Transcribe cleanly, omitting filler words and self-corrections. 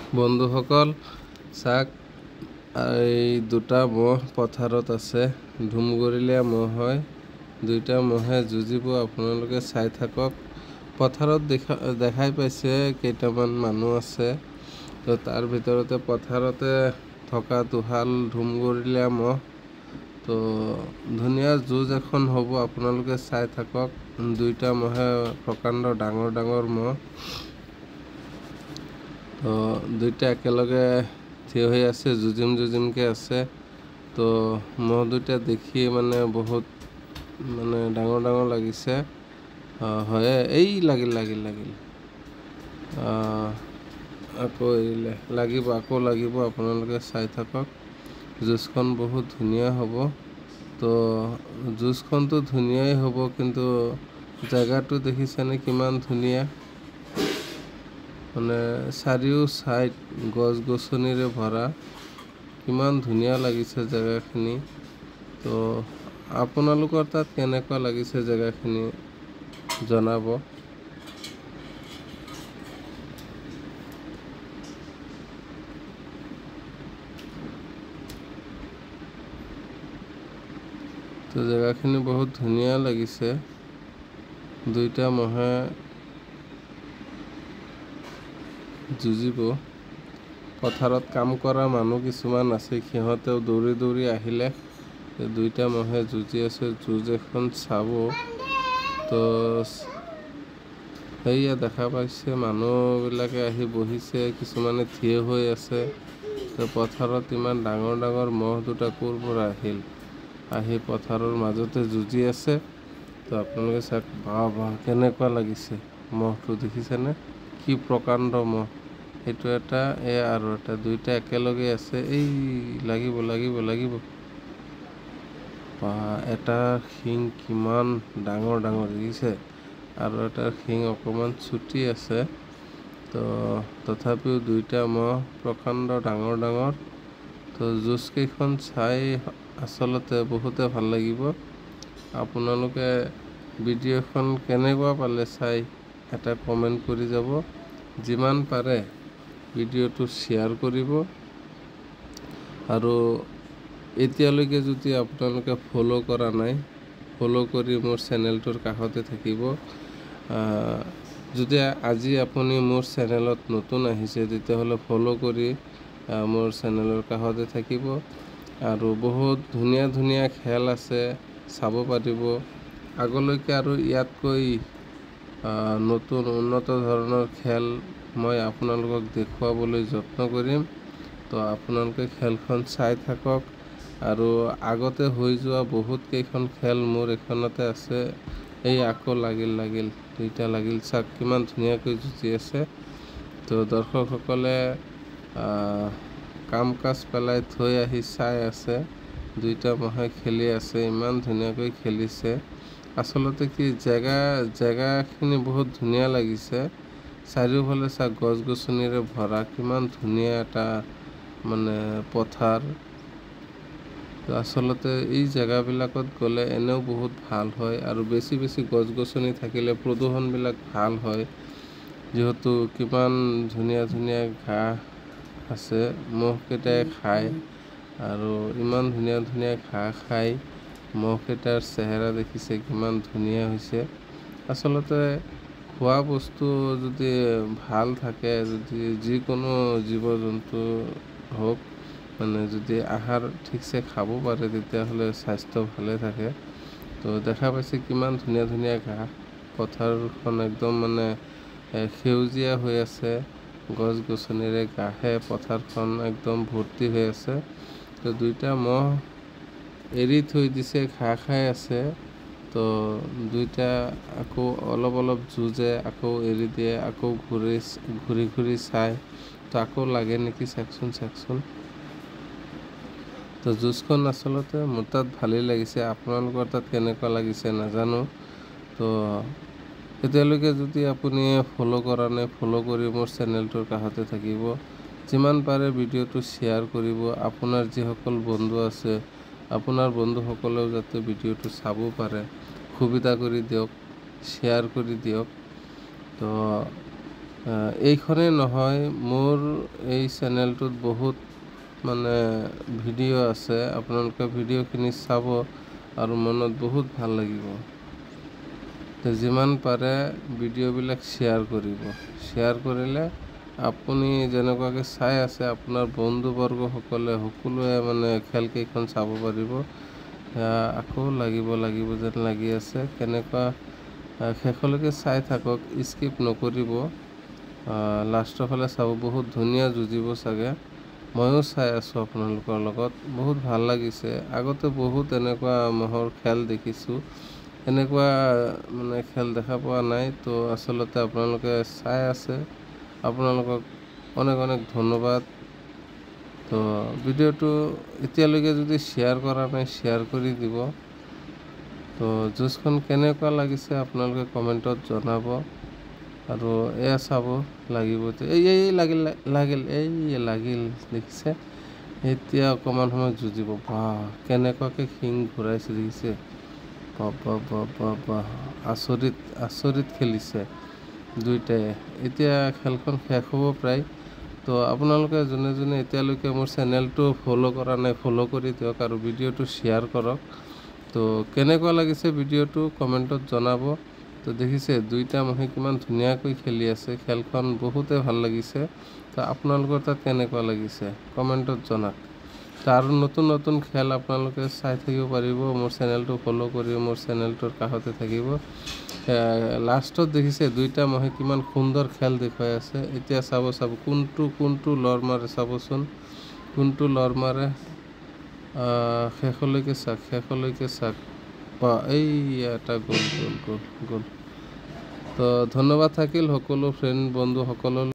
বন্ধুসকল চাওক এই দুটা মহ পথাৰত আছে ধুমগৰিলীয়া মহ হয় দুইটা মহে যুঁজিব আপোনালোকে চাই থাকক পথাৰত দেখাই পাইছে কেইটামান মানুহ আছে তো তাৰ ভিতৰতে পথাৰতে থকা দুহাল ধুমগৰিলীয়া মহ তো ধুনীয়া যুঁজ এখন হ'ব আপোনালোকে চাই থাকক দুইটা মহে প্ৰকাণ্ড ডাঙৰ মহ তো দুইটা একেলগে থিয় হৈ আছে যুঁজিমকে আছে তো মহ দুইটা দেখি মানে বহুত মানে ডাঙৰ লাগিছে হয় এই লাগিল আকৌ এৰিলে আকৌ লাগিব আপোনালোকে চাই থাকক যুঁজখন বহুত ধুনীয়া হ'ব তো যুঁজখনটো ধুনীয়াই হ'ব কিন্তু জায়গাটো দেখিছেনে কিমান ধুনীয়া মানে চাৰিও সাইড গছ-গছনিৰে ভৰা কিমান ধুনীয়া লাগিছে জায়গাখিনি তো আপোনালোকৰ তাত কেনেকুৱা লাগিছে জায়গাখিনি জনাব তো জায়গাখিনি বহুত ধুনীয়া লাগিছে দুইটা মহে যুঁজিব পথাৰত কাম কৰা মানুহ কিছুমান আছে সিহঁতেও দৌৰি আহিলে দুইটা মহে যুঁজি আছে যুঁজ এখন চাব তো সেয়া দেখা পাইছে মানুহবিলাকে আহি বহিছে কিছুমানে থিয় হৈ আছে তো পথাৰত ইমান ডাঙৰ মহ দুটা ক'ৰ পৰা আহি পথাৰৰ মাজতে যুঁজি আছে তো আপোনালোকে চাওক বাহ কেনেকুৱা লাগিছে মহটো দেখিছেনে কি প্ৰকাণ্ড মহ এইটো এটা আৰু এটা দুইটা একেলগে আছে এই লাগিব বা এটা শিং কিমান ডাঙৰ দেখিছে আৰু এটা শিং অকণমান চুটি আছে তো তথাপিও দুইটা মহ প্ৰকাণ্ড ডাঙৰ তো যুঁজ কেইখন চাই আচলতে বহুতে ভাল লাগিব আপোনালোকে ভিডিঅ'খন কেনেকুৱা পালে চাই এটা কমেণ্ট কৰি যাব যিমান পাৰে ভিডিঅ'টো শ্বেয়াৰ কৰিব আৰু এতিয়ালৈকে যদি আপোনালোকে ফ'ল' কৰা নাই ফ'ল' কৰি মোৰ চেনেলটোৰ কাষতে থাকিব যদি আজি আপুনি মোৰ চেনেলত নতুন আহিছে তেতিয়াহ'লে ফ'ল' কৰি মোৰ চেনেলৰ কাষতে থাকিব আৰু বহুত ধুনীয়া খেল আছে চাব পাৰিব আগলৈকে আৰু ইয়াতকৈ নতুন উন্নত ধৰণৰ খেল মই আপোনালোকক দেখুৱাবলৈ যত্ন কৰিম তো আপোনালোকে খেলখন চাই থাকক আৰু আগতে হৈ যোৱা বহুত কেইখন খেল মোৰ এখনতে আছে এই আকৌ লাগিল দুইটা লাগিল চাওক কিমান ধুনীয়াকৈ যুঁজি আছে তো দৰ্শকসকলে কাম কাজ পেলাই থৈ আহি চাই আছে দুইটা মহে খেলি আছে ইমান ধুনীয়াকৈ খেলিছে আচলতে কি জেগাখিনি বহুত ধুনীয়া লাগিছে চাৰিওফালে চাওক গছ-গছনিৰে ভৰা কিমান ধুনীয়া এটা মানে পথাৰ আচলতে এই জেগাবিলাকত গ'লে এনেও বহুত ভাল হয় আৰু বেছি গছ-গছনি থাকিলে প্ৰদূষণবিলাক ভাল হয় যিহেতু কিমান ধুনীয়া ঘাঁহ আছে মহকেইটাই খায় আৰু ইমান ধুনীয়া ঘাঁহ খাই মহকেইটাৰ চেহেৰা দেখিছে কিমান ধুনীয়া হৈছে আচলতে খোৱা বস্তু যদি ভাল থাকে যদি যিকোনো জীৱ-জন্তু হওক মানে যদি আহাৰ ঠিকছে খাব পাৰে তেতিয়াহ'লে স্বাস্থ্য ভালে থাকে তো দেখা পাইছে কিমান ধুনীয়া ঘাঁহ পথাৰখন একদম মানে সেউজীয়া হৈ আছে গছ-গছনিৰে ঘাঁহে পথাৰখন একদম ভৰ্তি হৈ আছে তো দুইটা মহ এৰি থৈ দিছে ঘাঁহ খাই আছে তো দুইটা আকৌ অলপ যুঁজে আকৌ এৰি দিয়ে আকৌ ঘূৰি চায় তো আকৌ লাগে নেকি চাওকচোন তো যুঁজখন আচলতে মোৰ তাত ভালেই লাগিছে আপোনালোকৰ তাত কেনেকুৱা লাগিছে নাজানো তো এতিয়ালৈকে যদি আপুনি ফ'ল' কৰা নাই ফ'ল' কৰি মোৰ চেনেলটোৰ কাষতে থাকিব যিমান পাৰে ভিডিঅ'টো শ্বেয়াৰ কৰিব আপোনাৰ যিসকল বন্ধু আছে আপোনাৰ বন্ধুসকলেও যাতে ভিডিঅ'টো চাব পাৰে সুবিধা কৰি দিয়ক শ্বেয়াৰ কৰি দিয়ক তো এইখনেই নহয়, মোৰ এই চেনেলটোত বহুত মানে ভিডিঅ' আছে। আপোনালোকে ভিডিঅ'খিনি চাব আৰু মনত বহুত ভাল লাগিব। তো যিমান পাৰে ভিডিঅ'বিলাক শ্বেয়াৰ কৰিব। শ্বেয়াৰ কৰিলে আপুনি যেনেকুৱাকৈ চাই আছে, আপোনাৰ বন্ধুবৰ্গসকলে সকলোৱে মানে খেলকেইখন চাব পাৰিব। আকৌ লাগিব যেন লাগি আছে। কেনেকুৱা শেষলৈকে চাই থাকক, স্কিপ নকৰিব। লাষ্টৰ ফালে চাব, বহুত ধুনীয়া যুঁজিব চাগে। ময়ো চাই আছোঁ আপোনালোকৰ লগত, বহুত ভাল লাগিছে। আগতে বহুত এনেকুৱা মহৰ খেল দেখিছোঁ, এনেকুৱা মানে খেল দেখা পোৱা নাই। তো আচলতে আপোনালোকে চাই আছে, আপোনালোকক অনেক অনেক ধন্যবাদ। তো ভিডিঅ'টো এতিয়ালৈকে যদি শ্বেয়াৰ কৰা নাই, শ্বেয়াৰ কৰি দিব। তো যুঁজখন কেনেকুৱা লাগিছে আপোনালোকে কমেণ্টত জনাব। আৰু এয়া চাব, লাগিব এই লাগিল দেখিছে। এতিয়া অকণমান সময় যুঁজিব। কেনেকুৱাকৈ শিং ঘূৰাইছে দেখিছে। আচৰিত খেলিছে দুইটাই। এতিয়া খেলখন শেষ হ'ব প্ৰায়। তো আপোনালোকে যোনে যোনে এতিয়ালৈকে মোৰ চেনেলটো ফ'ল' কৰা নাই, ফ'ল' কৰি দিয়ক আৰু ভিডিঅ'টো শ্বেয়াৰ কৰক। তো কেনেকুৱা লাগিছে ভিডিঅ'টো কমেণ্টত জনাব। তো দেখিছে দুইটা মহে কিমান ধুনীয়াকৈ খেলি আছে। খেলখন বহুতে ভাল লাগিছে। তো আপোনালোকৰ তাত কেনেকুৱা লাগিছে কমেণ্টত জনাওক। তো আৰু নতুন খেল আপোনালোকে চাই থাকিব পাৰিব। মোৰ চেনেলটো ফ'ল' কৰি মোৰ চেনেলটোৰ কাষতে থাকিব। লাষ্টত দেখিছে দুইটা মহে কিমান সুন্দৰ খেল দেখুৱাই আছে। এতিয়া চাব কোনটো লৰ মাৰে চাবচোন, কোনটো লৰ মাৰে। শেষলৈকে চাওক। এই এটা গ'ল। তো ধন্যবাদ থাকিল সকলো ফ্ৰেণ্ড বন্ধুসকললৈ।